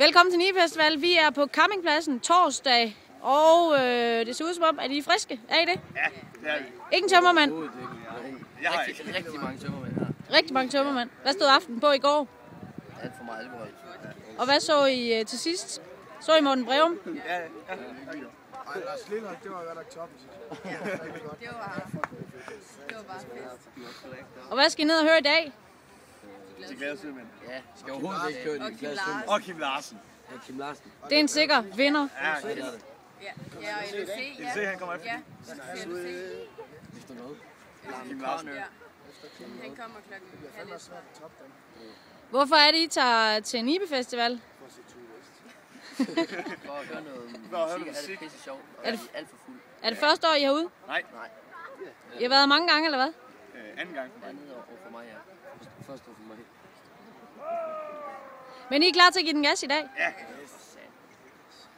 Velkommen til Nibe Festival. Vi er på campingpladsen torsdag, og det ser ud som om, at I er friske. Er I det? Ja, det er vi. Ikke en tømmermand? Jeg har Rigtig mange tømmermænd her. Rigtig mange tømmermand. Hvad stod aften på i går? Alt for meget alkohol. Og hvad så I til sidst? Så I Morten Breum? Ja. Ej, Lars Lillehold, det var godt nok toppen, synes jeg. Det var bare fedt. Og hvad skal I ned og høre i dag? Til glade sømænd. Ja, skal overhovedet ikke køre det. Og Kim Larsen. Ja, Kim Larsen. Det er en sikker vinder. Ja, Det er det. Ja, og LOC, ja. se, han kommer efter. Ja, LOC. Efter noget. Kim Larsen. Ja. Han kommer klokken halv et. Hvorfor er det, I tager til Nibe Festival? For at høre noget musik, er det pisse sjovt. Og alt for fuld. Er det første år, I er ude? Nej, I har været mange gange, eller hvad? anden gang. Der er nede over for mig, ja. Først over for mig. Men I er klar til at give den gas i dag? Ja,